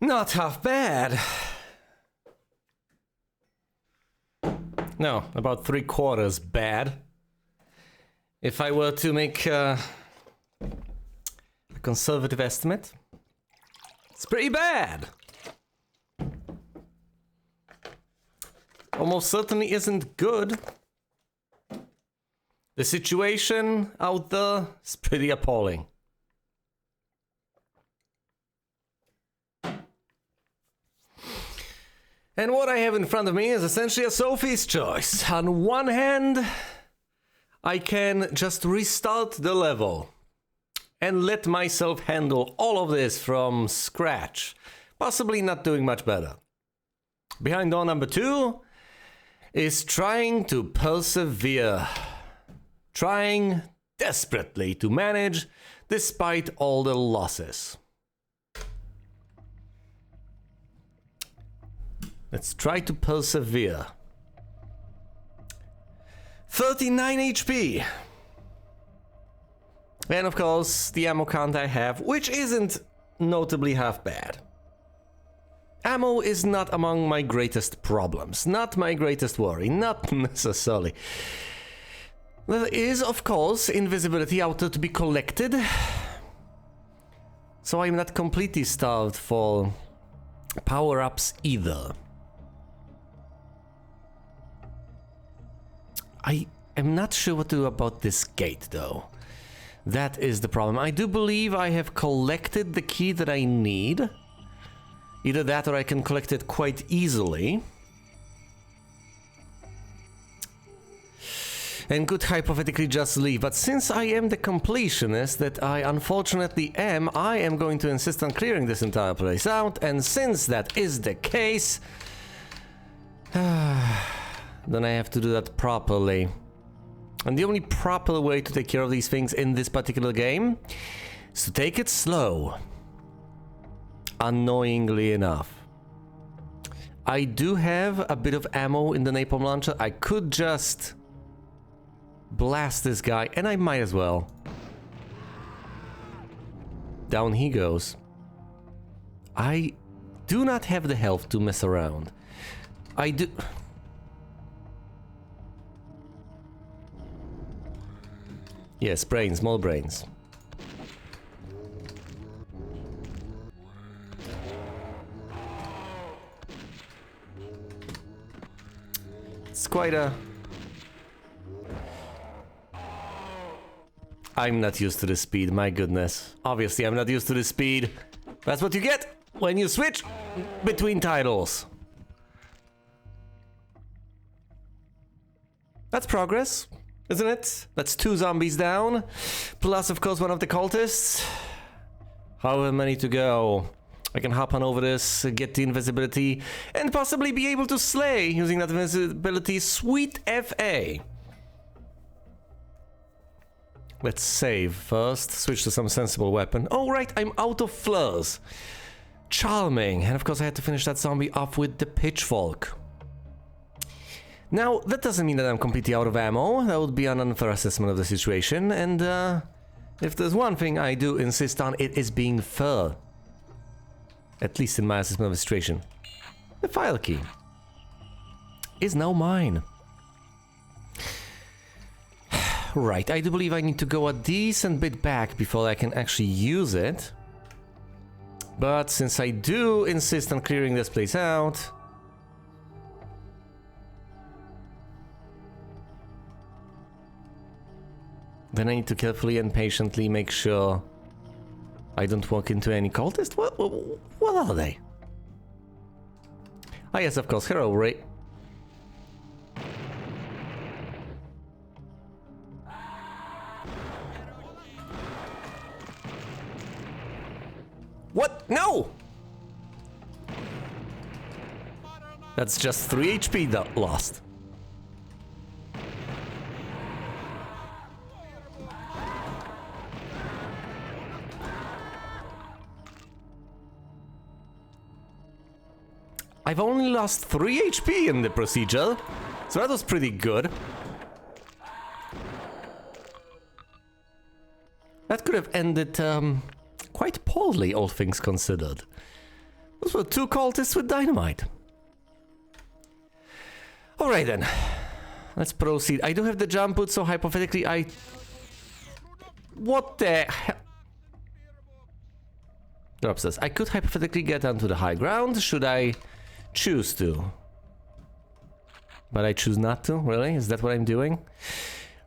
Not half bad. No, about 3/4 bad. If I were to make a conservative estimate, it's pretty bad. Almost certainly isn't good. The situation out there is pretty appalling. And what I have in front of me is essentially a Sophie's choice. On one hand, I can just restart the level and let myself handle all of this from scratch, possibly not doing much better. Behind door number 2 is trying to persevere, trying desperately to manage despite all the losses. Let's try to persevere. 39 HP. And of course, the ammo count I have, which isn't notably half bad. Ammo is not among my greatest problems, not my greatest worry, not necessarily. There is, of course, invisibility out there to be collected. So I'm not completely starved for power-ups either. I am not sure what to do about this gate, though. That is the problem. I do believe I have collected the key that I need. Either that or I can collect it quite easily. And could hypothetically just leave. But since I am the completionist that I unfortunately am, I am going to insist on clearing this entire place out. And since that is the case, then I have to do that properly. And the only proper way to take care of these things in this particular game is to take it slow. Annoyingly enough. I do have a bit of ammo in the napalm launcher. I could just blast this guy, and I might as well. Down he goes. I do not have the health to mess around. I do... Yes, brains, more brains. It's quite a... I'm not used to this speed, my goodness. Obviously, I'm not used to this speed. That's what you get when you switch between titles. That's progress, isn't it? That's 2 zombies down. Plus, of course, one of the cultists. However many to go. I can hop on over this, get the invisibility, and possibly be able to slay using that invisibility. Sweet FA. Let's save first, switch to some sensible weapon. Oh right, I'm out of flares. Charming. And of course I had to finish that zombie off with the pitchfork. Now, that doesn't mean that I'm completely out of ammo. That would be an unfair assessment of the situation. And if there's one thing I do insist on, it is being fair. At least in my assessment of the situation. The file key is now mine. Right, I do believe I need to go a decent bit back before I can actually use it. But since I do insist on clearing this place out... then I need to carefully and patiently make sure I don't walk into any cultist. What are they? Ah yes, of course, heraldry. What? No! That's just 3 HP that lost. I've only lost 3 HP in the procedure, so that was pretty good. That could have ended quite poorly, all things considered. It Those were 2 cultists with dynamite. Alright then. Let's proceed. I do have the jump boot, so hypothetically I... What the hell? Drops this. I could hypothetically get onto the high ground, should I choose to? But I choose not to, really? Is that what I'm doing?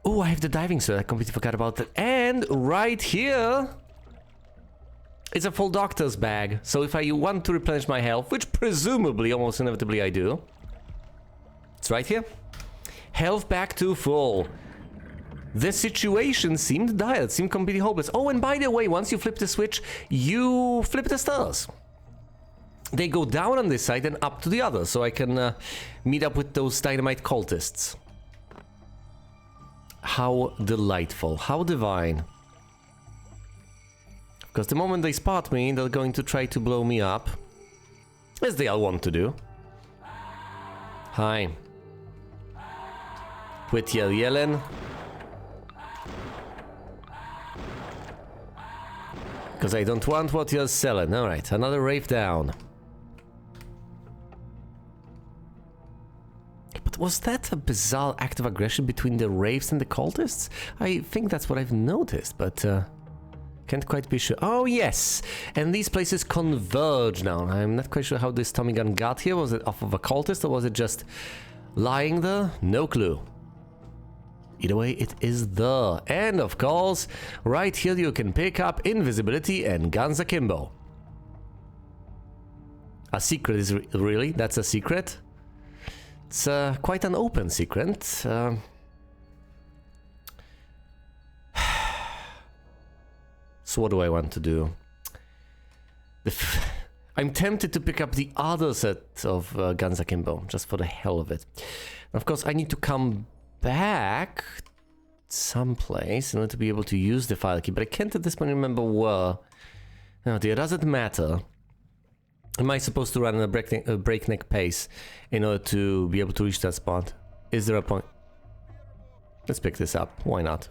Oh, I have the diving suit. I completely forgot about that. And right here... It's a full doctor's bag. So if I want to replenish my health, which presumably, almost inevitably I do. It's right here. Health back to full. The situation seemed dire. It seemed completely hopeless. Oh, and by the way, once you flip the switch, you flip the stars. They go down on this side and up to the other, so I can meet up with those dynamite cultists. How delightful. How divine. Because the moment they spot me, they're going to try to blow me up. As they all want to do. Hi. Quit yelling. Because I don't want what you're selling. Alright, another rave down. But was that a bizarre act of aggression between the raves and the cultists? I think that's what I've noticed, but can't quite be sure. Oh yes! And these places converge now. I'm not quite sure how this Tommy gun got here. Was it off of a cultist or was it just lying there? No clue. Either way, it is there. And of course, right here you can pick up invisibility and guns akimbo. A secret is really? That's a secret? It's quite an open secret. So what do I want to do? I'm tempted to pick up the other set of guns akimbo, just for the hell of it. And of course, I need to come back someplace in order to be able to use the file key, but I can't at this point remember where. Oh dear, does it matter? Am I supposed to run at a breakneck pace in order to be able to reach that spot? Is there a point? Let's pick this up. Why not?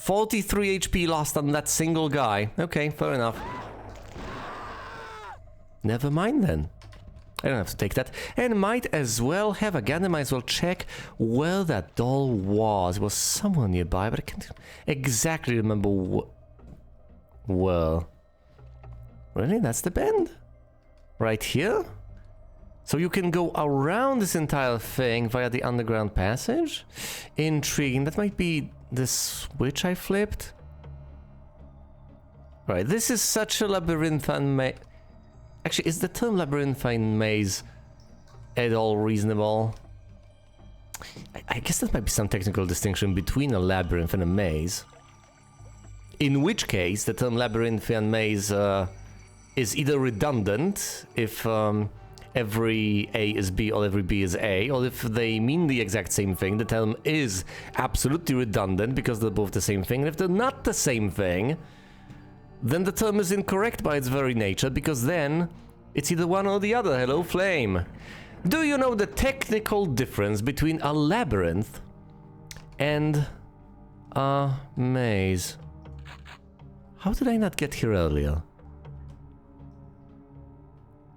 $43 HP lost on that single guy. Okay, fair enough. Never mind then. I don't have to take that. And might as well have a gun and might as well check where that doll was. It was somewhere nearby, but I can't exactly remember where. Really? That's the bend? Right here? So you can go around this entire thing via the underground passage? Intriguing. That might be the switch I flipped. Right, this is such a labyrinthine maze. Actually, is the term labyrinthine maze at all reasonable? I guess that might be some technical distinction between a labyrinth and a maze. In which case, the term labyrinthine maze is either redundant if every A is B or every B is A, or if they mean the exact same thing, the term is absolutely redundant because they're both the same thing. And if they're not the same thing, then the term is incorrect by its very nature, because then it's either one or the other. Hello, Flame. Do you know the technical difference between a labyrinth and a maze? How did I not get here earlier?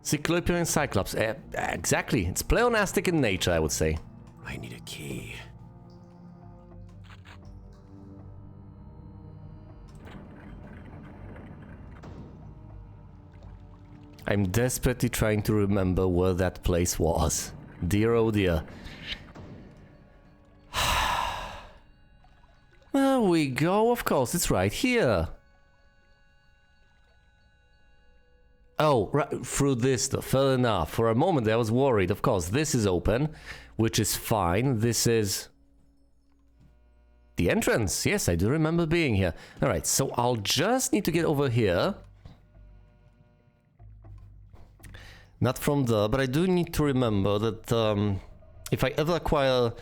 Cyclopean and Cyclops. Exactly. It's pleonastic in nature, I would say. I need a key. I'm desperately trying to remember where that place was. Dear oh dear. There we go, of course, it's right here. Oh, right, through this door, fair enough. For a moment I was worried. Of course, this is open, which is fine. This is the entrance. Yes, I do remember being here. Alright, so I'll just need to get over here. Not from there, but I do need to remember that if I ever acquire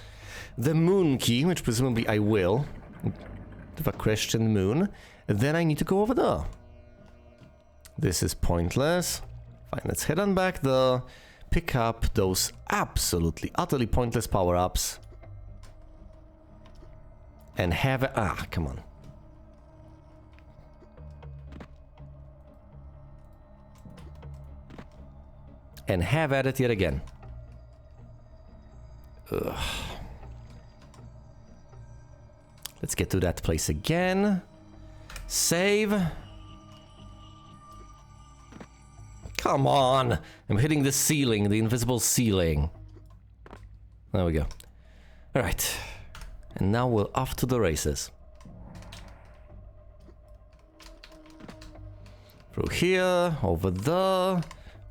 the moon key, which presumably I will, with a Christian moon, then I need to go over there. This is pointless. Fine, let's head on back there, pick up those absolutely, utterly pointless power-ups. And have a... Ah, come on. And have at it yet again. Ugh. Let's get to that place again. Save. Come on! I'm hitting the ceiling, the invisible ceiling. There we go. Alright. And now we're off to the races. Through here, over there,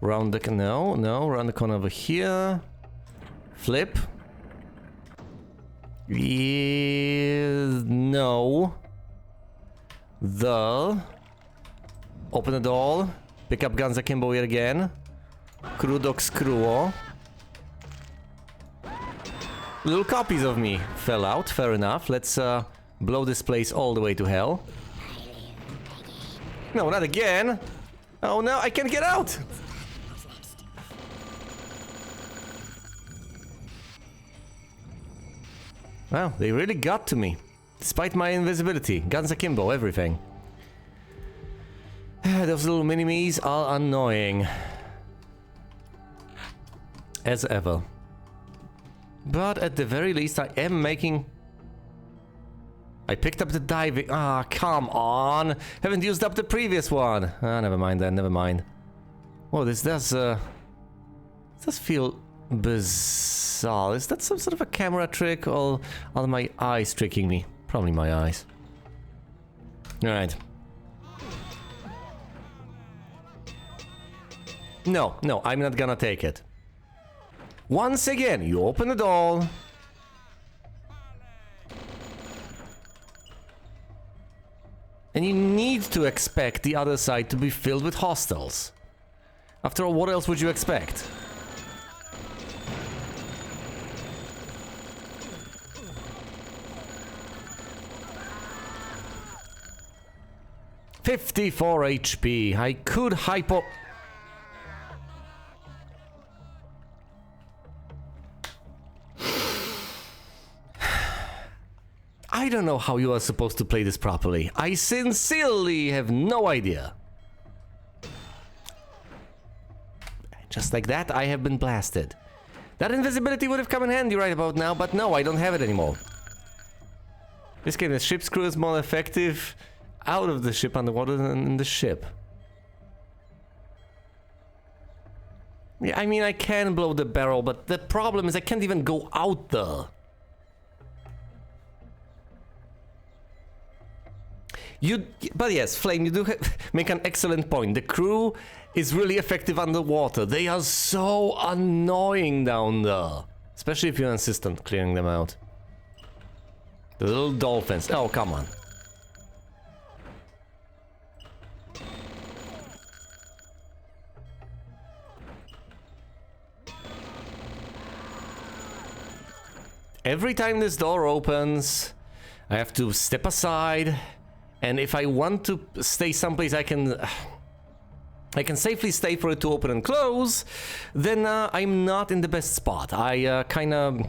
round the... No, round the corner over here. Flip. No. Open the door. Pick up guns akimbo yet again. Krudok screwo. Little copies of me fell out, fair enough. Let's blow this place all the way to hell. No, not again! Oh no, I can't get out! Wow, they really got to me. Despite my invisibility. Guns akimbo, everything. Those little mini-me's are annoying. As ever. But at the very least I am making... I picked up the diving... Ah, come on! Haven't used up the previous one! Ah, never mind then, never mind. Whoa, this does feel bizarre. Is that some sort of a camera trick, or are my eyes tricking me? Probably my eyes. Alright. No, I'm not gonna take it. Once again, you open the door. And you need to expect the other side to be filled with hostiles. After all, what else would you expect? $54 HP. I could hypo... I don't know how you are supposed to play this properly. I sincerely have no idea. Just like that, I have been blasted. That invisibility would have come in handy right about now, but no, I don't have it anymore. This game, the ship screw is more effective out of the ship underwater than in the ship. Yeah, I mean, I can blow the barrel, but the problem is I can't even go out there. But yes, Flame, you do make an excellent point. The crew is really effective underwater. They are so annoying down there. Especially if you insist on clearing them out. The little dolphins. Oh, come on. Every time this door opens, I have to step aside. And if I want to stay someplace I can safely stay for it to open and close, then I'm not in the best spot. I kind of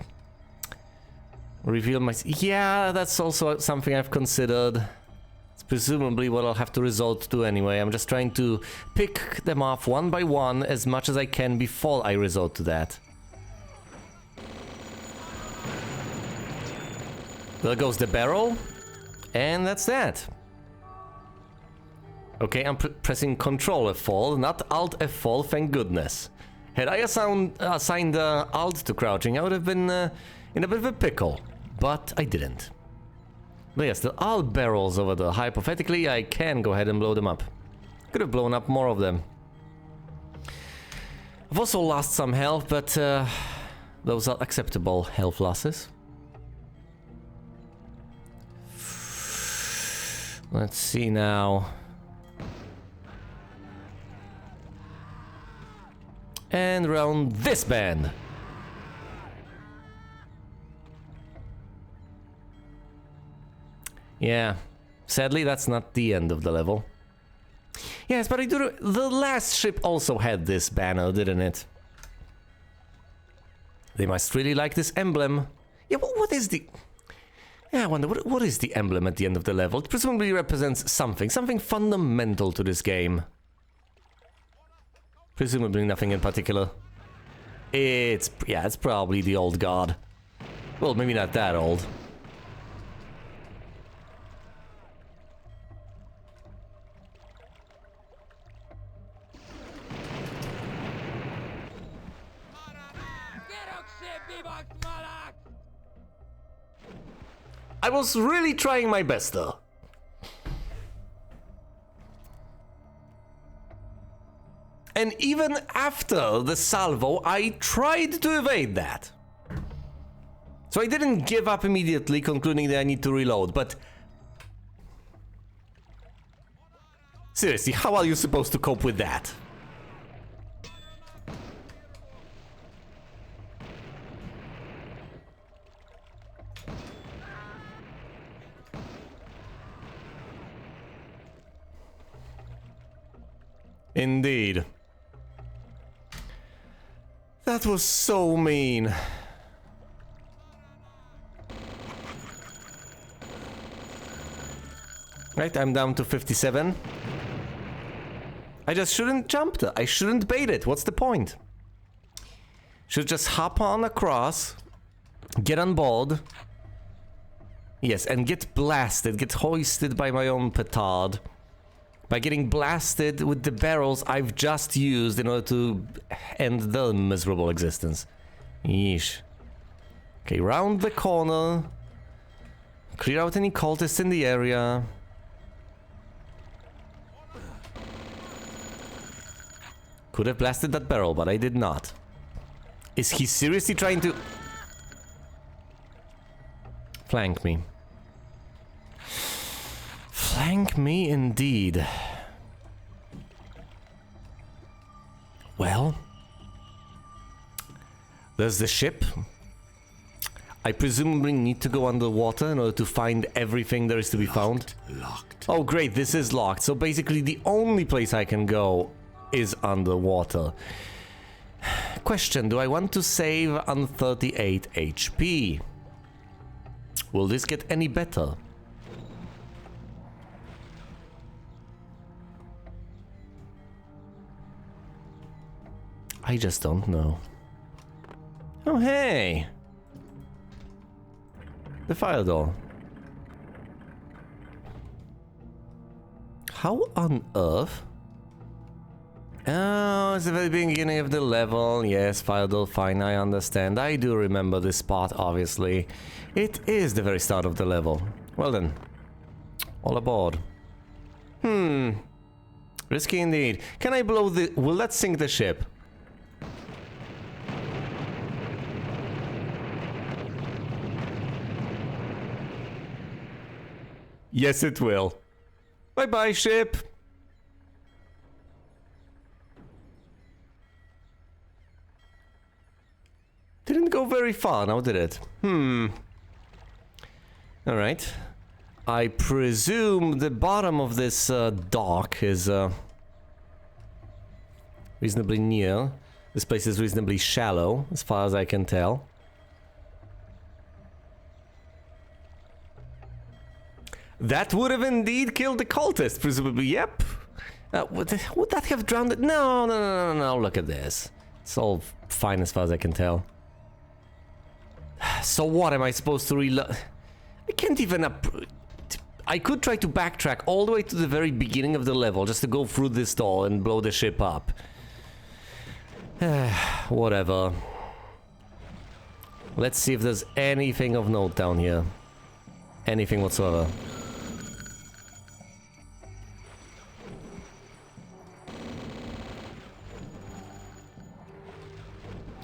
reveal my... Yeah, that's also something I've considered. It's presumably what I'll have to resort to anyway. I'm just trying to pick them off one by one as much as I can before I resort to that. There goes the barrel. And that's that. Okay, I'm pressing Control F4, not Alt F4, thank goodness. Had I assigned Alt to crouching, I would have been in a bit of a pickle. But I didn't. But yes, there are barrels over there. Hypothetically, I can go ahead and blow them up. Could have blown up more of them. I've also lost some health, but those are acceptable health losses. Let's see now. And round this bend. Yeah, sadly that's not the end of the level. Yes, but the last ship also had this banner, didn't it? They must really like this emblem. Yeah, what is the... Yeah, I wonder, what is the emblem at the end of the level? It presumably represents something fundamental to this game. Presumably nothing in particular. It's probably the old god. Well, maybe not that old. I was really trying my best though. And even after the salvo, I tried to evade that. So I didn't give up immediately, concluding that I need to reload, but... seriously, how are you supposed to cope with that? Indeed. That was so mean. Right, I'm down to 57. I just shouldn't jump there. I shouldn't bait it. What's the point? Should just hop on across, get on board. Yes, and get blasted, get hoisted by my own petard. By getting blasted with the barrels I've just used in order to end their miserable existence. Yeesh. Okay, round the corner. Clear out any cultists in the area. Could have blasted that barrel, but I did not. Is he seriously trying to... flank me? Flank me indeed. Well, there's the ship. I presumably need to go underwater in order to find everything there is to be found. Locked. Oh great, this is locked. So basically the only place I can go is underwater. Question, do I want to save on 38 HP? Will this get any better? I just don't know. Oh, hey! The fire door. How on earth? Oh, it's the very beginning of the level. Yes, fire door, fine, I understand. I do remember this spot, obviously. It is the very start of the level. Well then. All aboard. Risky indeed. Can I blow the... will that sink the ship? Yes, it will. Bye-bye, ship. Didn't go very far now, did it? Alright. I presume the bottom of this dock is reasonably near. This place is reasonably shallow, as far as I can tell. That would have indeed killed the cultist, presumably. Yep. Would that have drowned it? No. Look at this. It's all fine as far as I can tell. So what am I supposed to reload? I can't even I could try to backtrack all the way to the very beginning of the level just to go through this door and blow the ship up. Whatever. Let's see if there's anything of note down here. Anything whatsoever.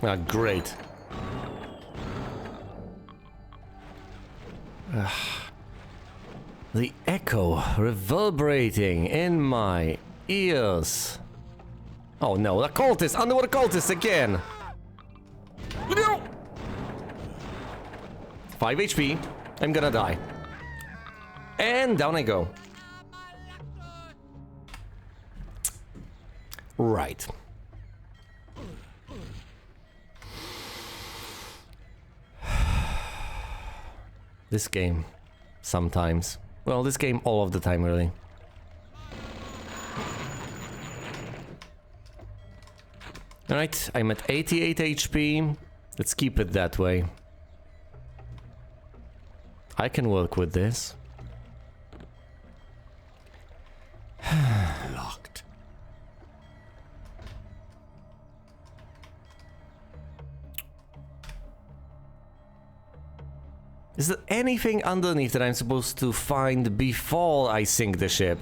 Ah, great. The echo reverberating in my ears. Oh no, the cultist! Underwater cultist again! No! 5 HP. I'm gonna die. And down I go. Right. This game. sometimes. Well, this game all of the time, really. Alright, I'm at 88 HP. Let's keep it that way. I can work with this. Locked. Is there anything underneath that I'm supposed to find before I sink the ship?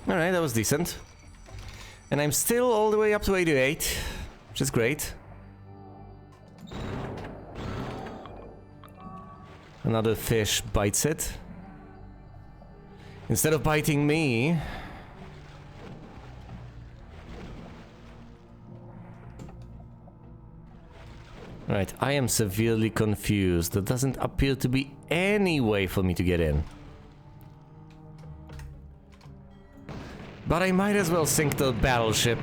Alright, that was decent. And I'm still all the way up to 88, which is great. Another fish bites it. Instead of biting me... Right, I am severely confused. There doesn't appear to be any way for me to get in. But I might as well sink the battleship.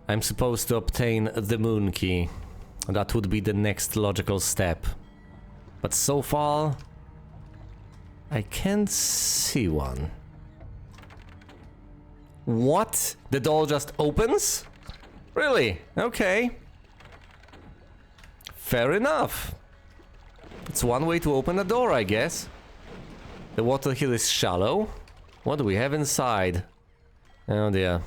I'm supposed to obtain the moon key. That would be the next logical step. But so far, I can't see one. What? The door just opens? Really? Okay. Fair enough. It's one way to open a door, I guess. The water here is shallow. What do we have inside? Oh dear.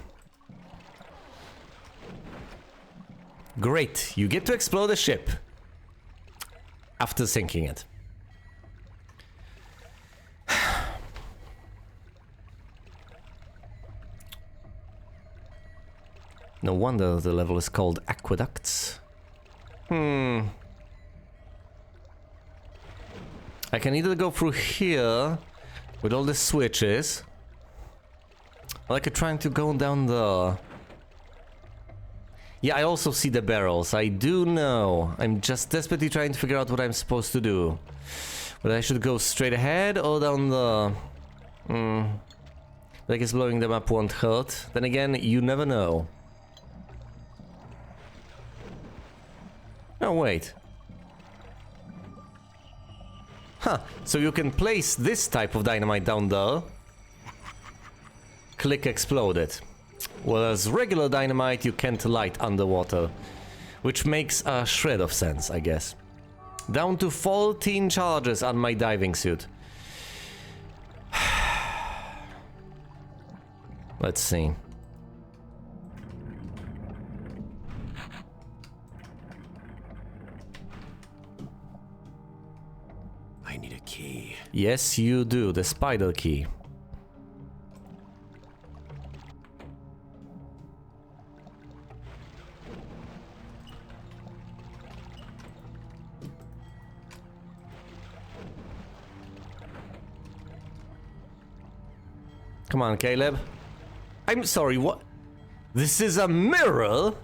Great, you get to explore the ship. After sinking it. No wonder the level is called Aqueducts. I can either go through here with all the switches, or I could try to go down there. Yeah, I also see the barrels. I do know. I'm just desperately trying to figure out what I'm supposed to do. Whether I should go straight ahead or down the... I guess blowing them up won't hurt. Then again, you never know. Oh, wait. Huh, so you can place this type of dynamite down there. Click explode it. Whereas regular dynamite you can't light underwater. Which makes a shred of sense, I guess. Down to 14 charges on my diving suit. Let's see. I need a key. Yes, you do. The spider key. Come on, Caleb. I'm sorry, what? This is a mirror?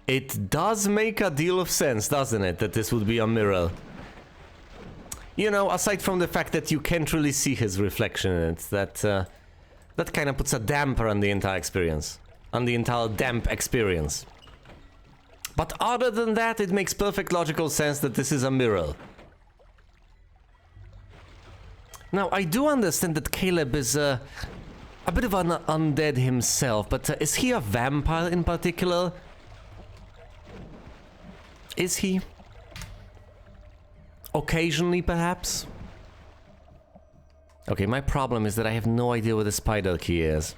It does make a deal of sense, doesn't it, that this would be a mirror? You know, aside from the fact that you can't really see his reflection in it, that kind of puts a damper on the entire experience. On the entire damp experience. But other than that, it makes perfect logical sense that this is a mirror. Now, I do understand that Caleb is a bit of an undead himself, but is he a vampire in particular? Is he? Occasionally, perhaps? Okay, my problem is that I have no idea where the spider key is.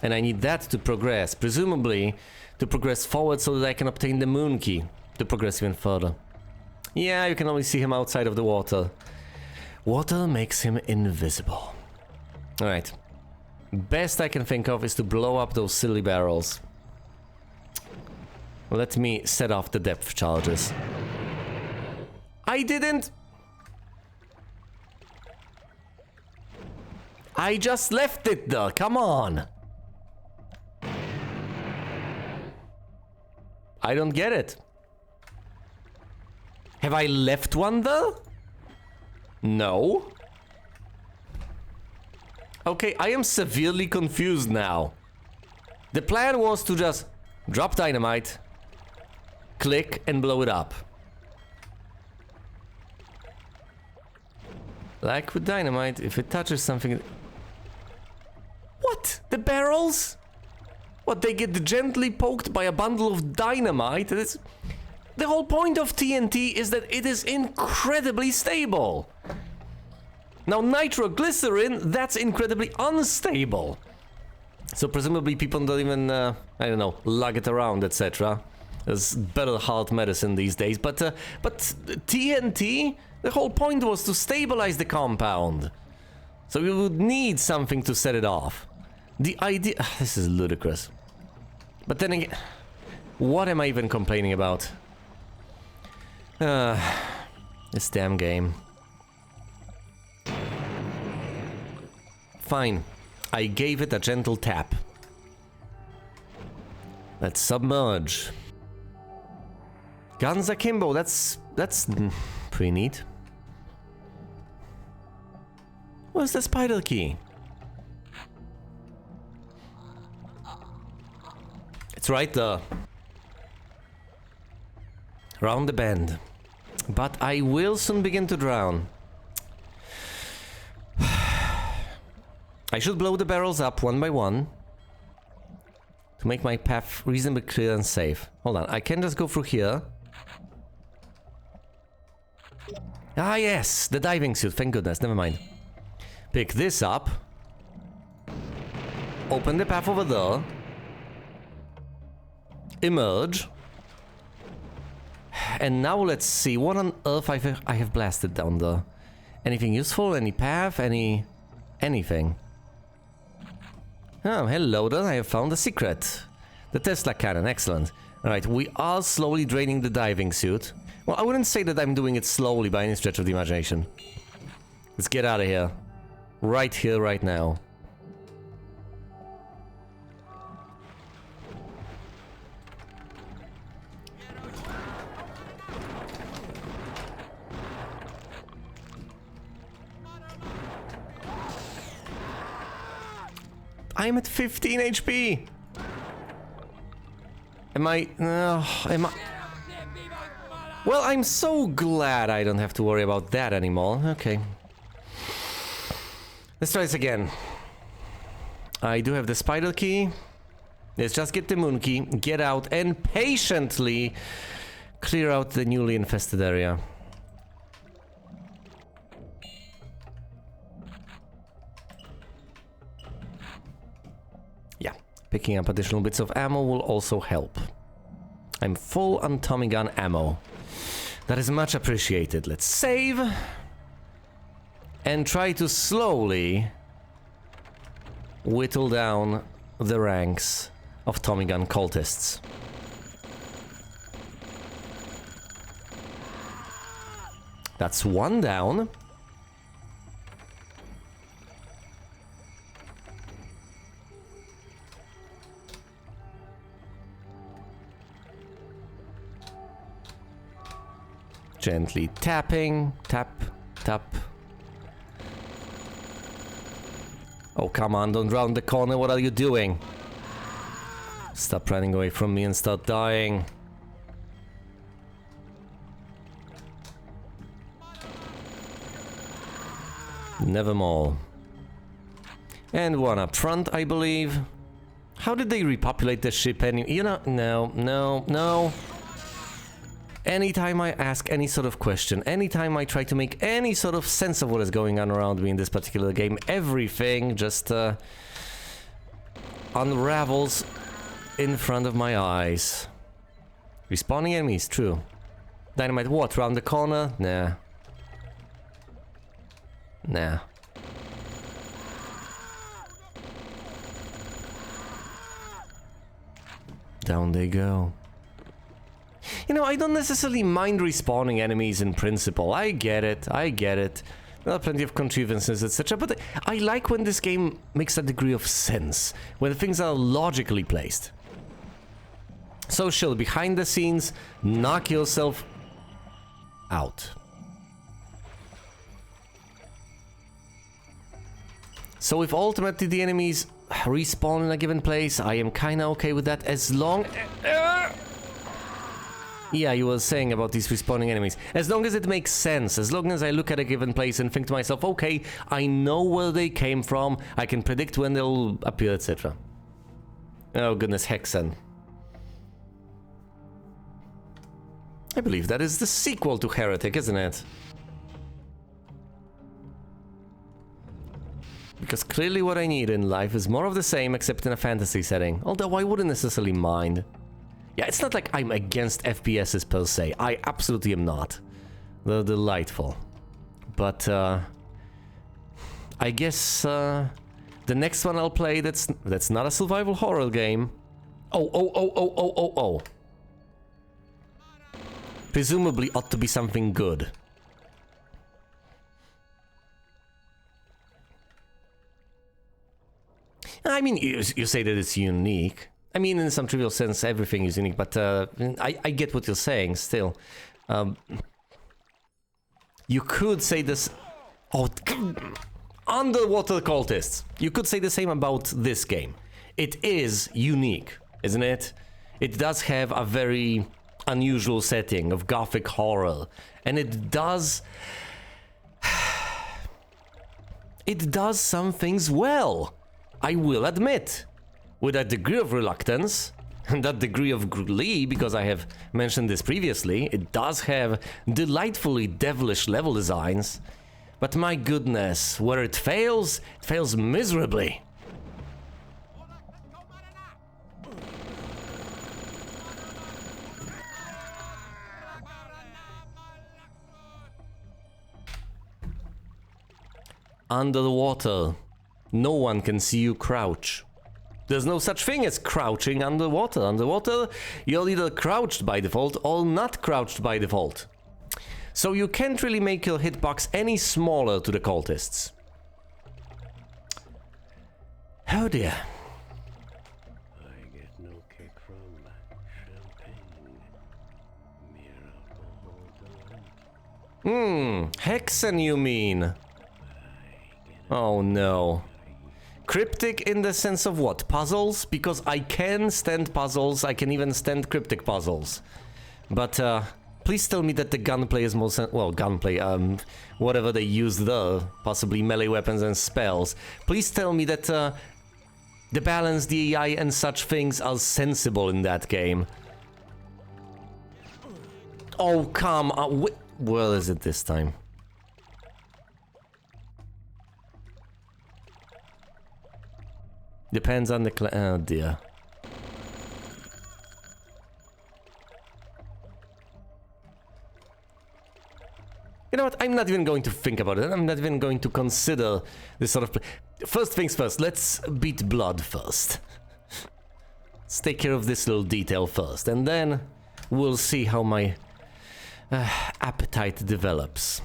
And I need that to progress, presumably to progress forward so that I can obtain the moon key, to progress even further. Yeah, you can only see him outside of the water. Water makes him invisible. Alright. Best I can think of is to blow up those silly barrels. Let me set off the depth charges. I didn't! I just left it there, come on! I don't get it. Have I left one though? No. Okay, I am severely confused now. The plan was to just drop dynamite, click, and blow it up. Like with dynamite, if it touches something... What? The barrels? What, they get gently poked by a bundle of dynamite? It's... The whole point of TNT is that it is incredibly stable. Now nitroglycerin, that's incredibly unstable. So presumably people don't even, I don't know, lug it around, etc. There's better hard medicine these days, but TNT, the whole point was to stabilize the compound. So we would need something to set it off. The idea... This is ludicrous. But then again, what am I even complaining about? This damn game. Fine. I gave it a gentle tap. Let's submerge. Guns akimbo, that's pretty neat. Where's the spider key? It's right there. Round the bend. But I will soon begin to drown. I should blow the barrels up one by one to make my path reasonably clear and safe. Hold on, I can just go through here. Ah yes, the diving suit, thank goodness, never mind. Pick this up. Open the path over there. Emerge. And now let's see, what on earth I have blasted down there. Anything useful? Any path? Anything? Oh, hello there, I have found a secret. The Tesla cannon, excellent. Alright, we are slowly draining the diving suit. Well, I wouldn't say that I'm doing it slowly by any stretch of the imagination. Let's get out of here. Right here, right now. I'm at 15 HP. Am I... Well, I'm so glad I don't have to worry about that anymore. Okay. Let's try this again. I do have the spider key. Let's just get the moon key, get out, and patiently clear out the newly infested area. Yeah, picking up additional bits of ammo will also help. I'm full on Tommy gun ammo. That is much appreciated. Let's save and try to slowly whittle down the ranks of Tommy gun cultists. That's one down. Gently tapping, tap, tap. Oh, come on, don't round the corner, what are you doing? Stop running away from me and start dying. Nevermore. And one up front, I believe. How did they repopulate the ship anyway? You know, no. Anytime I ask any sort of question, anytime I try to make any sort of sense of what is going on around me in this particular game, everything just unravels in front of my eyes. Respawning enemies, true. Dynamite what? Round the corner? Nah. Nah. Down they go. You know, I don't necessarily mind respawning enemies in principle. I get it. There are plenty of contrivances, etc. But I like when this game makes a degree of sense, when things are logically placed. So chill, behind the scenes, knock yourself out. So if ultimately the enemies respawn in a given place, I am kinda okay with that as long... Yeah, you were saying about these respawning enemies. As long as it makes sense, as long as I look at a given place and think to myself, okay, I know where they came from, I can predict when they'll appear, etc. Oh goodness, Hexen. I believe that is the sequel to Heretic, isn't it? Because clearly what I need in life is more of the same, except in a fantasy setting. Although I wouldn't necessarily mind. Yeah, it's not like I'm against FPSs per se. I absolutely am not. They're delightful. But, I guess, the next one I'll play that's not a survival horror game. Oh. Presumably ought to be something good. I mean, you say that it's unique. I mean, in some trivial sense, everything is unique, but I get what you're saying still. You could say this... Oh, underwater cultists. You could say the same about this game. It is unique, isn't it? It does have a very unusual setting of gothic horror, and it does... It does some things well, I will admit. With a degree of reluctance, and that degree of glee, because I have mentioned this previously, it does have delightfully devilish level designs. But my goodness, where it fails miserably. Under the water, no one can see you crouch. There's no such thing as crouching underwater. Underwater, you're either crouched by default or not crouched by default. So you can't really make your hitbox any smaller to the cultists. Oh dear. I get no kick from champagne. Mere alcohol delight. Hexen you mean? Oh no. Cryptic in the sense of what? Puzzles? Because I can stand puzzles, I can even stand cryptic puzzles. But, please tell me that the gunplay is more well, gunplay, whatever they use there, possibly melee weapons and spells. Please tell me that, the balance, the AI and such things are sensible in that game. Oh, come on, where is it this time? Depends on the oh dear. You know what? I'm not even going to think about it. I'm not even going to consider this sort of play. First things first, let's beat blood first. Let's take care of this little detail first, and then we'll see how my appetite develops.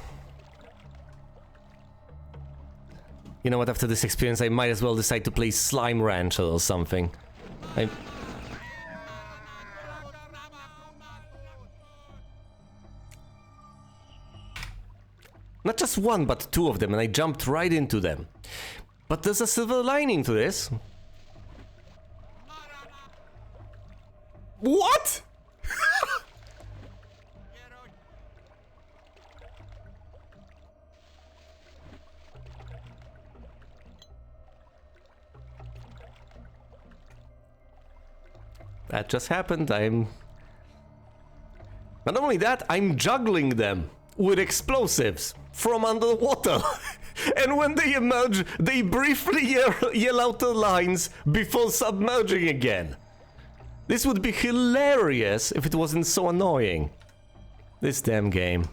You know what, after this experience I might as well decide to play Slime Rancher or something. Not just one, but two of them, and I jumped right into them. But there's a silver lining to this. What?! That just happened. Not only that, I'm juggling them with explosives from underwater. And when they emerge, they briefly yell out their lines before submerging again. This would be hilarious if it wasn't so annoying. This damn game.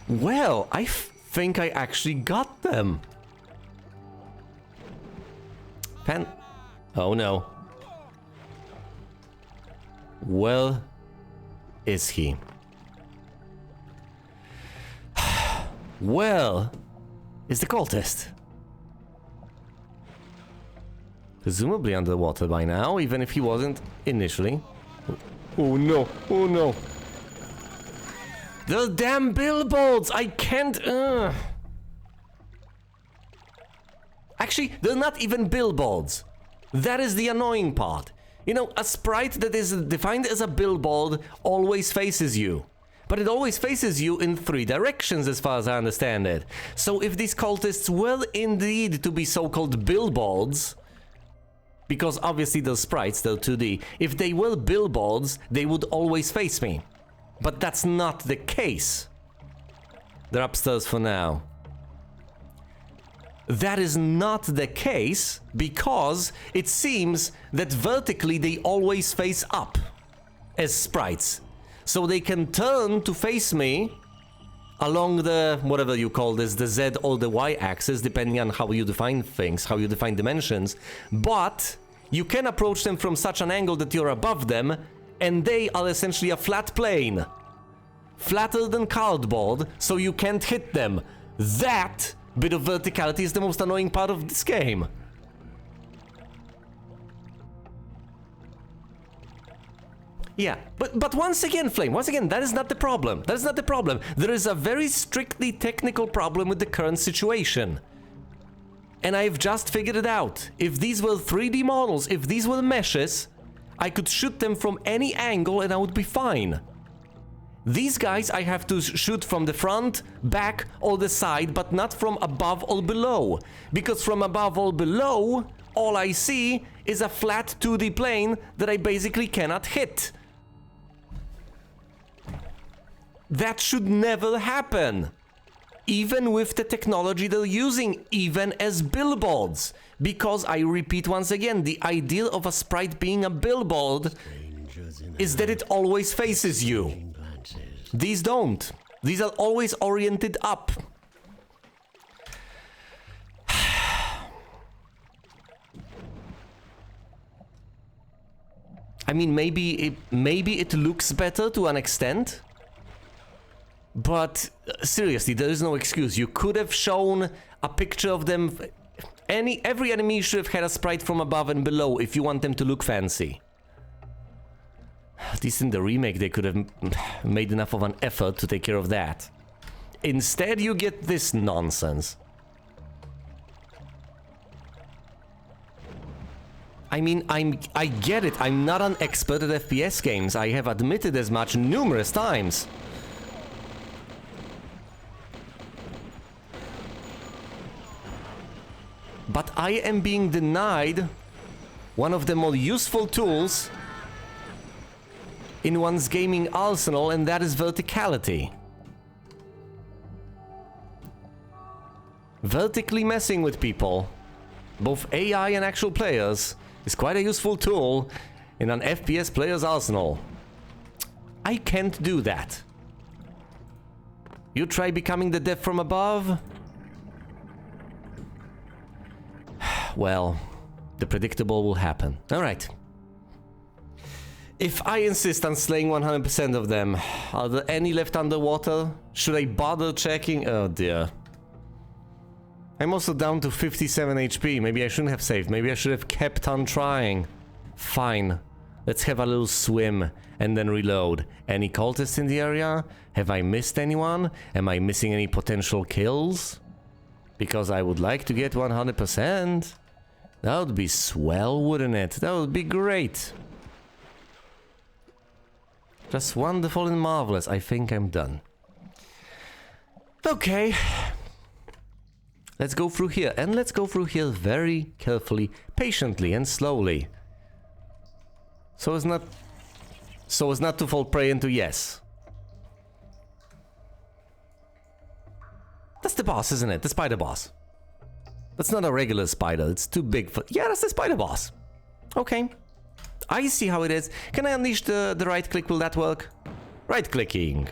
Well, I think I actually got them. Oh no. Well, is he? Well, is the cultist. Presumably underwater by now, even if he wasn't initially. Oh no, oh no. The damn billboards! I can't... Actually, they're not even billboards. That is the annoying part. You know, a sprite that is defined as a billboard always faces you. But it always faces you in 3 directions as far as I understand it. So if these cultists were indeed to be so-called billboards, because obviously they're sprites, they're 2D, if they were billboards, they would always face me. But that's not the case. They're upstairs for now. That is not the case because it seems that vertically they always face up as sprites. So they can turn to face me along the, whatever you call this, the Z or the Y axis, depending on how you define things, how you define dimensions. But you can approach them from such an angle that you're above them, and they are essentially a flat plane. Flatter than cardboard, so you can't hit them. That bit of verticality is the most annoying part of this game. Yeah, but once again, Flame, once again, that is not the problem. That is not the problem. There is a very strictly technical problem with the current situation. And I've just figured it out. If these were 3D models, if these were meshes, I could shoot them from any angle and I would be fine. These guys I have to shoot from the front, back, or the side, but not from above or below. Because from above or below, all I see is a flat 2D plane that I basically cannot hit. That should never happen. Even with the technology they're using, even as billboards. Because I repeat once again, the idea of a sprite being a billboard is that it always faces you. These don't. These are always oriented up. I mean, maybe it looks better to an extent. But seriously, there is no excuse. You could have shown a picture of them. Every enemy should have had a sprite from above and below if you want them to look fancy. At least in the remake, they could have made enough of an effort to take care of that. Instead, you get this nonsense. I mean, I get it. I'm not an expert at FPS games. I have admitted as much numerous times. But I am being denied one of the more useful tools in one's gaming arsenal, and that is verticality. Vertically messing with people, both AI and actual players, is quite a useful tool in an FPS player's arsenal. I can't do that. You try becoming the death from above? Well, the predictable will happen. Alright. If I insist on slaying 100% of them, are there any left underwater? Should I bother checking? Oh dear. I'm also down to 57 HP. Maybe I shouldn't have saved. Maybe I should have kept on trying. Fine. Let's have a little swim and then reload. Any cultists in the area? Have I missed anyone? Am I missing any potential kills? Because I would like to get 100%. That would be swell, wouldn't it? That would be great. Just wonderful and marvelous. I think I'm done. Okay. Let's go through here. And let's go through here very carefully, patiently and slowly. So as not to fall prey into yes. That's the boss, isn't it? The spider boss. That's not a regular spider. It's too big for... Yeah, that's the spider boss. Okay. I see how it is. Can I unleash the right click? Will that work? Right clicking.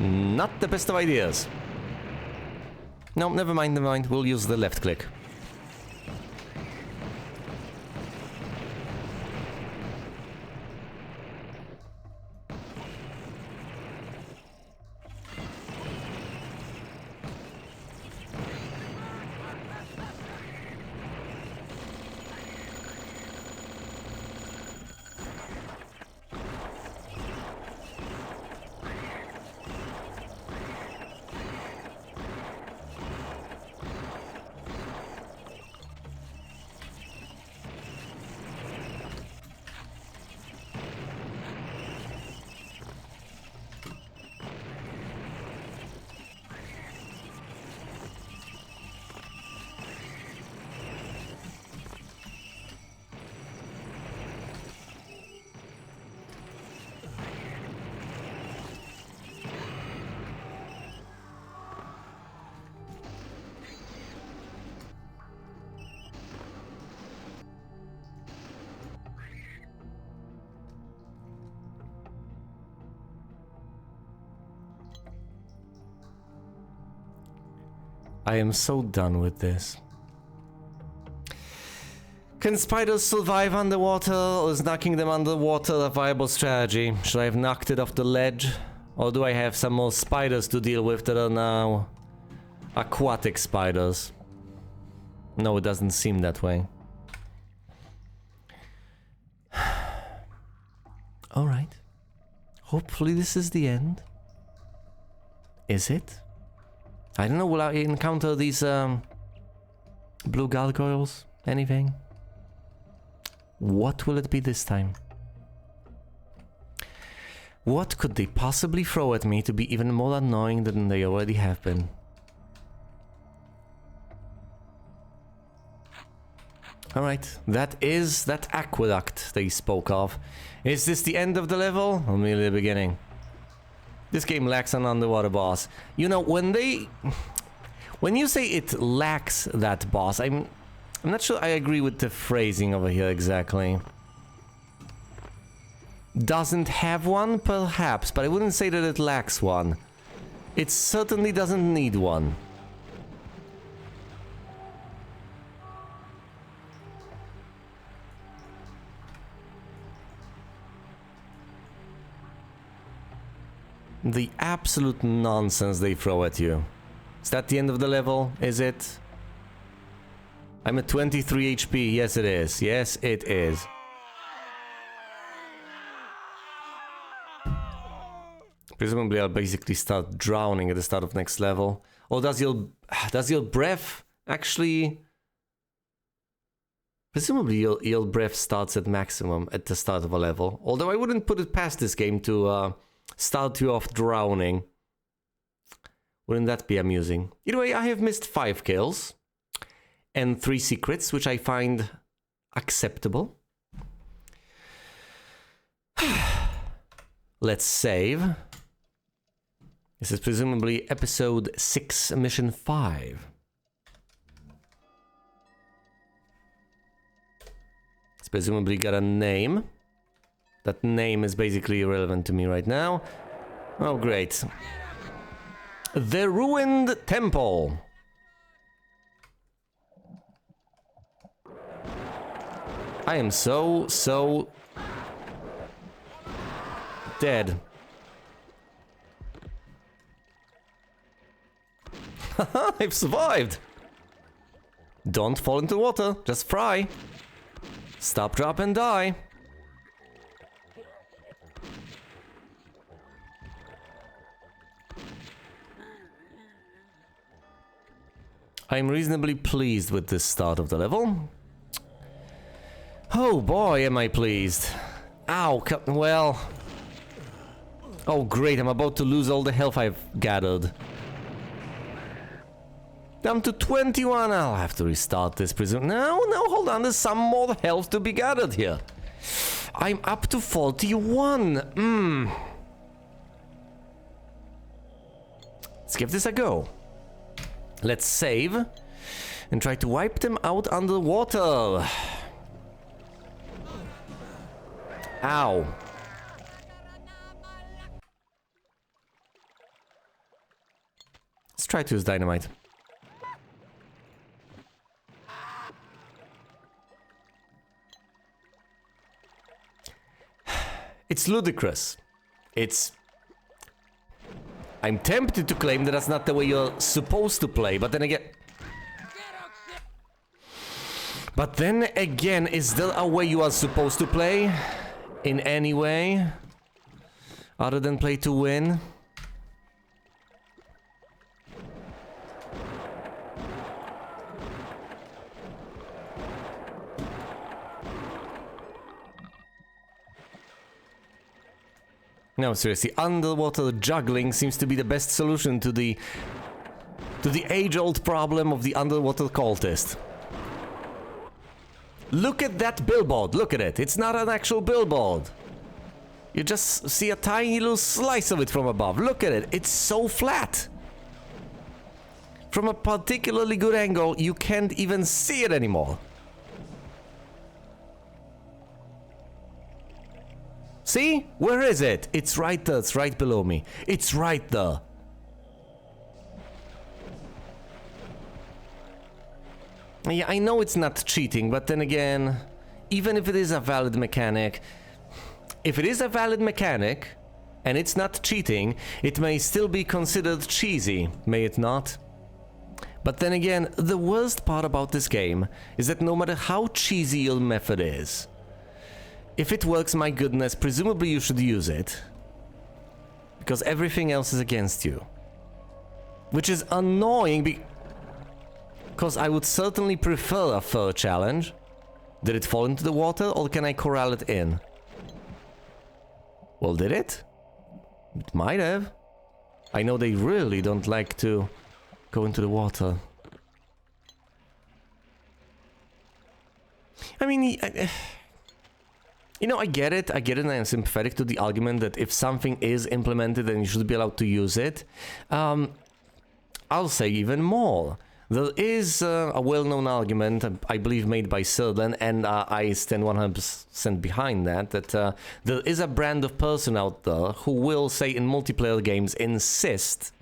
Not the best of ideas. No, never mind, never mind. We'll use the left click. I am so done with this. Can spiders survive underwater, or is knocking them underwater a viable strategy? Should I have knocked it off the ledge? Or do I have some more spiders to deal with that are now aquatic spiders? No, it doesn't seem that way. Alright. Hopefully this is the end. Is it? I don't know, will I encounter these blue gargoyles? Anything? What will it be this time? What could they possibly throw at me to be even more annoying than they already have been? Alright, that is that aqueduct they spoke of. Is this the end of the level? Or merely the beginning? This game lacks an underwater boss. You know, when you say it lacks that boss, I'm not sure I agree with the phrasing over here exactly. Doesn't have one? Perhaps, but I wouldn't say that it lacks one. It certainly doesn't need one. The absolute nonsense they throw at you. Is that the end of the level? Is it? I'm at 23 HP. Yes, it is. Yes, it is. Presumably I'll basically start drowning at the start of next level. Or does your breath actually... Presumably your breath starts at maximum at the start of a level. Although I wouldn't put it past this game to start you off drowning. Wouldn't that be amusing? Either way, I have missed 5 kills. And 3 secrets, which I find acceptable. Let's save. This is presumably episode 6, mission 5. It's presumably got a name. That name is basically irrelevant to me right now. Oh, great. The Ruined Temple. I am so dead. Haha, I've survived! Don't fall into water, just fry. Stop, drop, and die. I'm reasonably pleased with this start of the level. Oh boy, am I pleased. Ow, well... Oh great, I'm about to lose all the health I've gathered. Down to 21, I'll have to restart this presume. No, hold on, there's some more health to be gathered here. I'm up to 41, Let's give this a go. Let's save and try to wipe them out underwater. Ow. Let's try to use dynamite. It's ludicrous. I'm tempted to claim that that's not the way you're supposed to play, but then again... is there a way you are supposed to play? In any way? Other than play to win? No, seriously, underwater juggling seems to be the best solution to the age-old problem of the underwater cultist. Look at that billboard, look at it. It's not an actual billboard. You just see a tiny little slice of it from above. Look at it, it's so flat. From a particularly good angle, you can't even see it anymore. See? Where is it? It's right there, it's right below me. It's right there. Yeah, I know it's not cheating, but then again, even if it is a valid mechanic, if it is a valid mechanic and it's not cheating, it may still be considered cheesy, may it not? But then again, the worst part about this game is that no matter how cheesy your method is, if it works, my goodness, presumably you should use it. Because everything else is against you. Which is annoying because I would certainly prefer a fur challenge. Did it fall into the water or can I corral it in? Well, did it? It might have. I know they really don't like to go into the water. I mean, you know, I get it, and I'm sympathetic to the argument that if something is implemented, then you should be allowed to use it. I'll say even more. There is a well-known argument, I believe, made by Serdan, and I stand 100% behind that, there is a brand of person out there who will, say, in multiplayer games, insist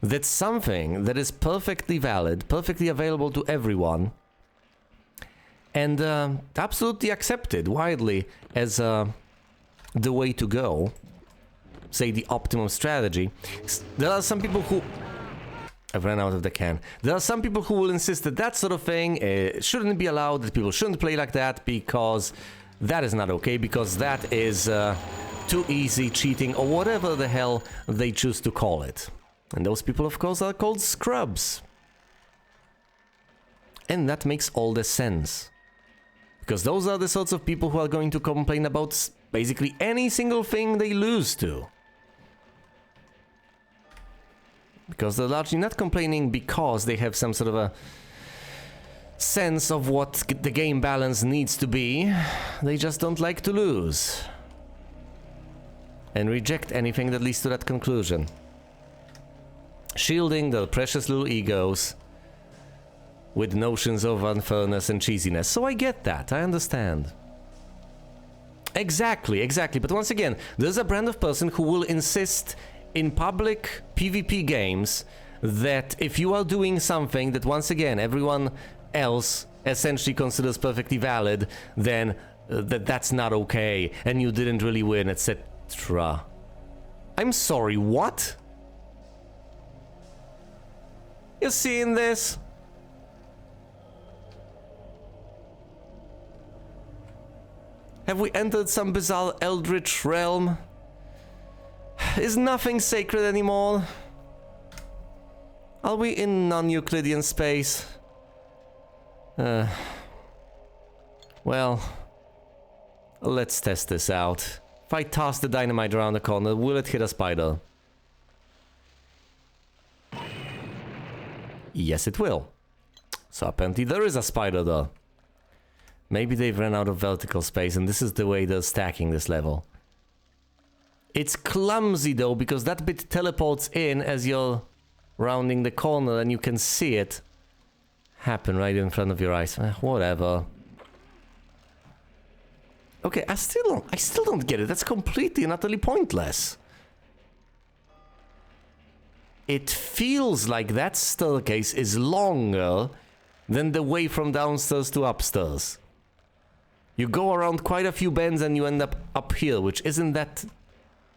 that something that is perfectly valid, perfectly available to everyone, and absolutely accepted widely as the way to go, say the optimum strategy. There are some people who... I've run out of the can. There are some people who will insist that that sort of thing shouldn't be allowed, that people shouldn't play like that because that is not okay, because that is too easy, cheating, or whatever the hell they choose to call it. And those people, of course, are called scrubs. And that makes all the sense. Because those are the sorts of people who are going to complain about basically any single thing they lose to. Because they're largely not complaining because they have some sort of a sense of what the game balance needs to be. They just don't like to lose. And reject anything that leads to that conclusion. Shielding their precious little egos with notions of unfairness and cheesiness. So I get that, I understand. Exactly, but once again, there's a brand of person who will insist in public PvP games that if you are doing something that once again everyone else essentially considers perfectly valid, then that's not okay and you didn't really win, etc. I'm sorry, what? You seeing this? Have we entered some bizarre eldritch realm? Is nothing sacred anymore? Are we in non-Euclidean space? Well, let's test this out. If I toss the dynamite around the corner, will it hit a spider? Yes, it will. So apparently there is a spider there. Maybe they've run out of vertical space and this is the way they're stacking this level. It's clumsy though, because that bit teleports in as you're rounding the corner and you can see it happen right in front of your eyes. Whatever. Okay, I still don't get it. That's completely and utterly pointless. It feels like that staircase is longer than the way from downstairs to upstairs. You go around quite a few bends and you end up here, which isn't that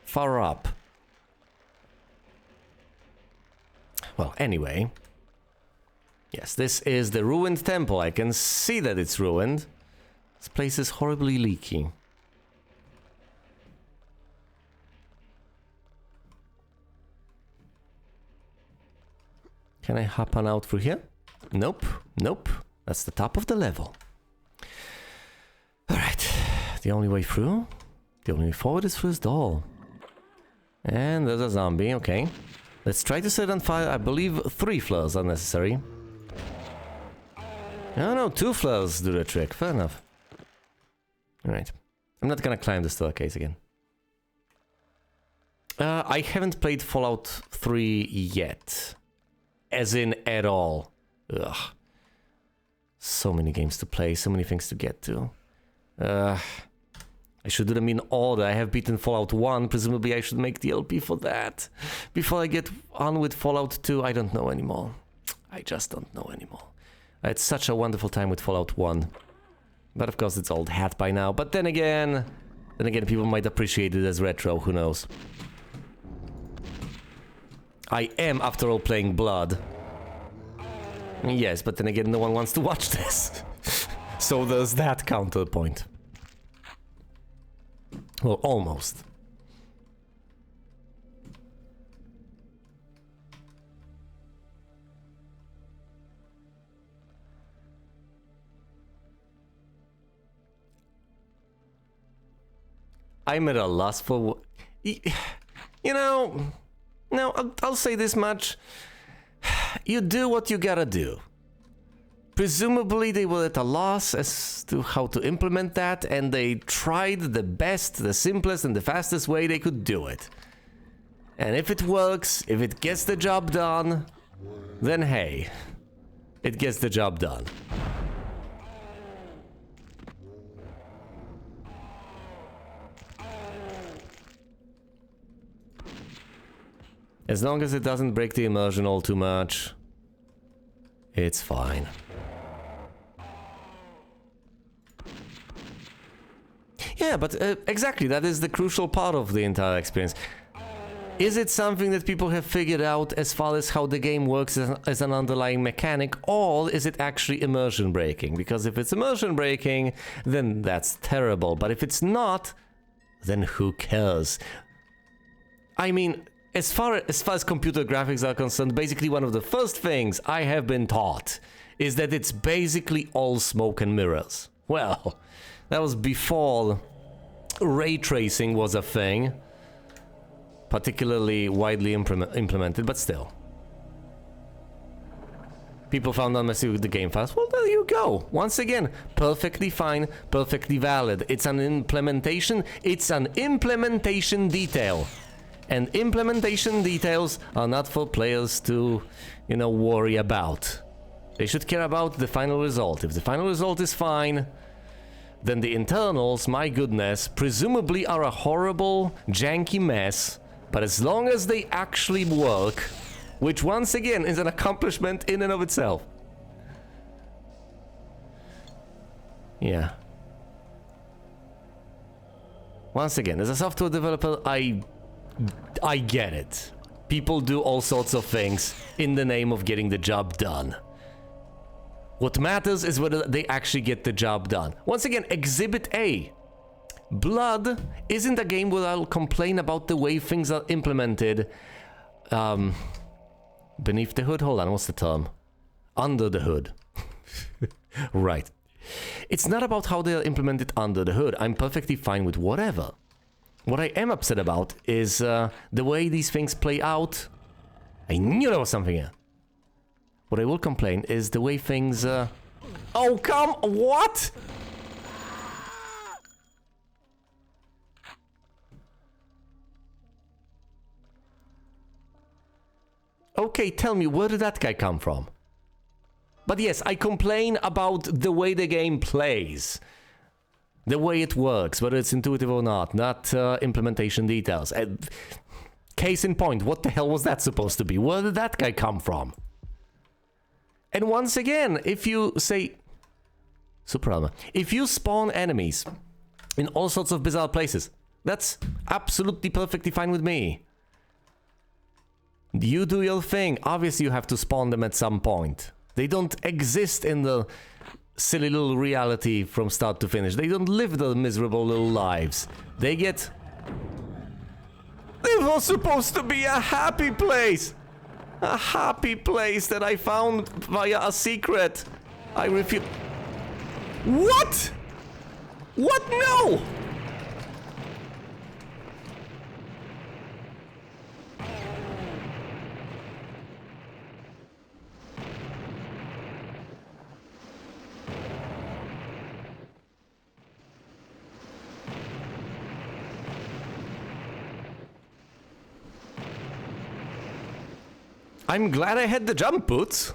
far up. Well, anyway. Yes, this is the ruined temple. I can see that it's ruined. This place is horribly leaky. Can I hop on out through here? Nope, nope. That's the top of the level. Alright, the only way through? The only way forward is through this door. And there's a zombie, okay. Let's try to set on fire. I believe 3 flares are necessary. No, 2 flares do the trick. Fair enough. Alright. I'm not gonna climb the staircase again. I haven't played Fallout 3 yet. As in, at all. Ugh. So many games to play, so many things to get to. I should do them in order. I have beaten Fallout 1, presumably I should make the LP for that. Before I get on with Fallout 2, I don't know anymore. I just don't know anymore. I had such a wonderful time with Fallout 1. But of course it's old hat by now. But then again, people might appreciate it as retro, who knows. I am, after all, playing Blood. Yes, but then again, no one wants to watch this. So there's that counterpoint. Well, almost. I'm at a loss for... You know... No, I'll say this much. You do what you gotta do. Presumably they were at a loss as to how to implement that, and they tried the best, the simplest, and the fastest way they could do it. And if it works, if it gets the job done, then hey, it gets the job done. As long as it doesn't break the immersion all too much, it's fine. Yeah, but exactly, that is the crucial part of the entire experience. Is it something that people have figured out as far as how the game works as an underlying mechanic, or is it actually immersion breaking? Because if it's immersion breaking, then that's terrible. But if it's not, then who cares? I mean, as far as computer graphics are concerned, basically one of the first things I have been taught is that it's basically all smoke and mirrors. Well, that was before ray tracing was a thing, particularly widely implemented, but still. People found out messing with the game fast. Well, there you go. Once again, perfectly fine, perfectly valid. It's an implementation detail. And implementation details are not for players to, worry about. They should care about the final result. If the final result is fine, then the internals, my goodness, presumably are a horrible, janky mess. But as long as they actually work, which once again is an accomplishment in and of itself. Yeah. Once again, as a software developer, I get it. People do all sorts of things in the name of getting the job done. What matters is whether they actually get the job done. Once again, Exhibit A. Blood isn't a game where I'll complain about the way things are implemented. Beneath the hood? Hold on, what's the term? Under the hood. Right. It's not about how they are implemented under the hood. I'm perfectly fine with whatever. What I am upset about is the way these things play out. I knew there was something here. What I will complain is the way things... Oh, come... What? Okay, tell me, where did that guy come from? But yes, I complain about the way the game plays. The way it works, whether it's intuitive or not implementation details. Case in point, what the hell was that supposed to be? Where did that guy come from? And once again, if you say... Super armor. If you spawn enemies in all sorts of bizarre places, that's absolutely perfectly fine with me. You do your thing. Obviously you have to spawn them at some point. They don't exist in the silly little reality from start to finish. They don't live their miserable little lives. They get... It was supposed to be a happy place! A happy place that I found via a secret. I refuse... What? What? No! I'm glad I had the jump boots.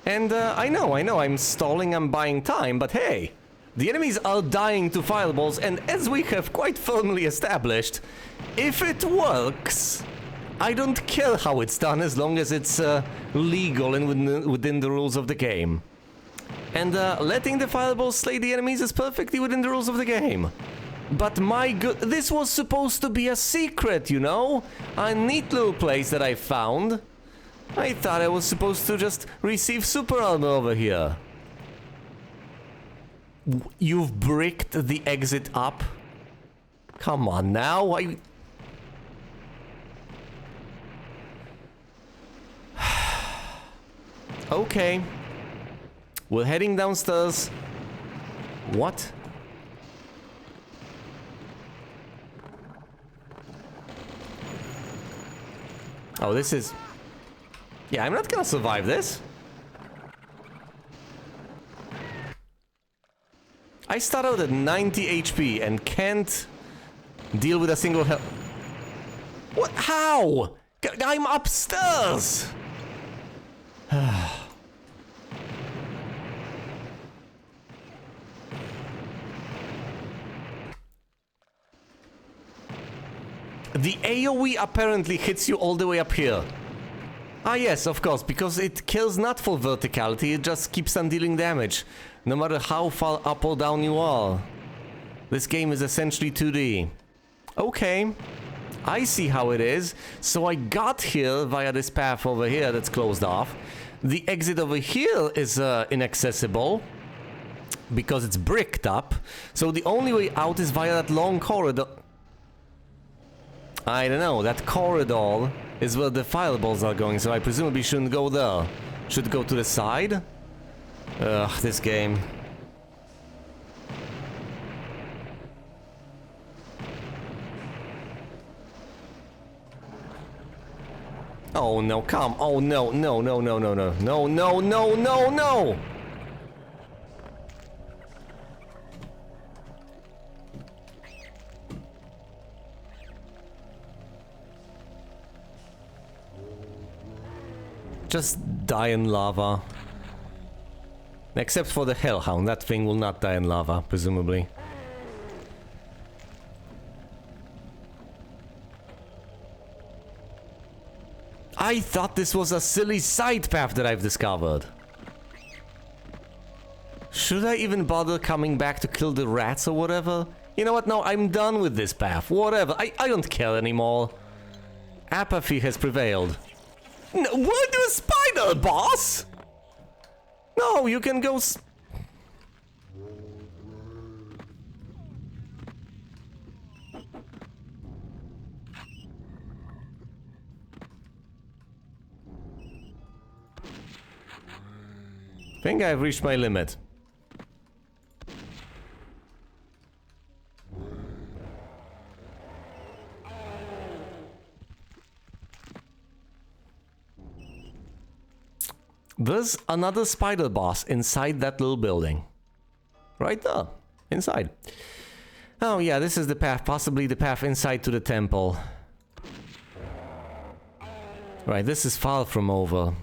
And I know, I'm stalling, I'm buying time, but hey, the enemies are dying to fireballs, and as we have quite firmly established, if it works, I don't care how it's done as long as it's legal and within the rules of the game. And letting the fireballs slay the enemies is perfectly within the rules of the game. But my good, this was supposed to be a secret, you know? A neat little place that I found. I thought I was supposed to just receive super armor over here. You've bricked the exit up? Come on now, Okay. We're heading downstairs. What? Oh, this is... Yeah, I'm not gonna survive this. I start out at 90 HP and can't deal with a single health. What? How? I'm upstairs! The AoE apparently hits you all the way up here. Ah yes, of course, because it kills not for verticality, it just keeps on dealing damage, no matter how far up or down you are. This game is essentially 2D. Okay, I see how it is. So I got here via this path over here that's closed off. The exit over here is inaccessible because it's bricked up. So the only way out is via that long corridor. I don't know, that corridor is where the fireballs are going, so I presumably shouldn't go there. Should go to the side? Ugh, this game. Oh no, come. Oh no, no, no, no, no, no. No, no, no, no, no! Just die in lava. Except for the Hellhound, that thing will not die in lava, presumably. I thought this was a silly side path that I've discovered. Should I even bother coming back to kill the rats or whatever? You know what, no, I'm done with this path, whatever, I don't care anymore. Apathy has prevailed. No, what, a spider, boss? No, you can go think I've reached my limit. There's another spider boss inside that little building. Right there. Inside. Oh yeah, this is the path. Possibly the path inside to the temple. Right, this is far from over.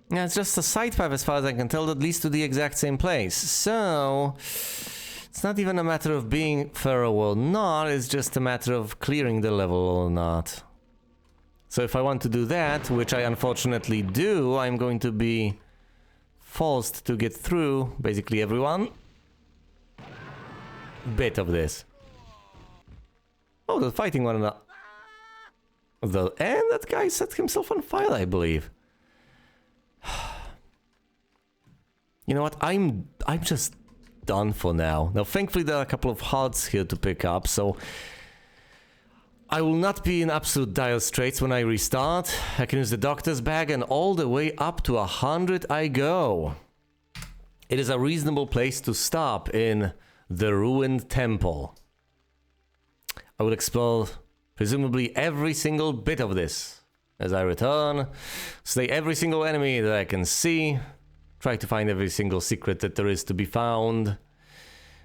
Yeah, it's just a side path as far as I can tell that leads to the exact same place. So... it's not even a matter of being thorough or not, it's just a matter of clearing the level or not. So if I want to do that, which I unfortunately do, I'm going to be forced to get through basically everyone. Bit of this. Oh, they're fighting one another. And that guy set himself on fire, I believe. You know what? I'm just done for now. Now, thankfully, there are a couple of hearts here to pick up, so I will not be in absolute dire straits when I restart. I can use the doctor's bag, and all the way up to 100 I go. It is a reasonable place to stop in the ruined temple. I will explore presumably every single bit of this as I return, slay every single enemy that I can see, try to find every single secret that there is to be found,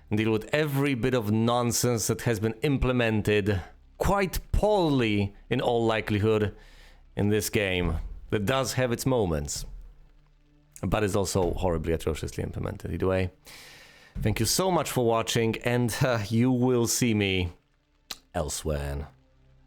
and deal with every bit of nonsense that has been implemented quite poorly, in all likelihood, in this game. That does have its moments, but is also horribly atrociously implemented. Either way, thank you so much for watching, and you will see me elsewhere.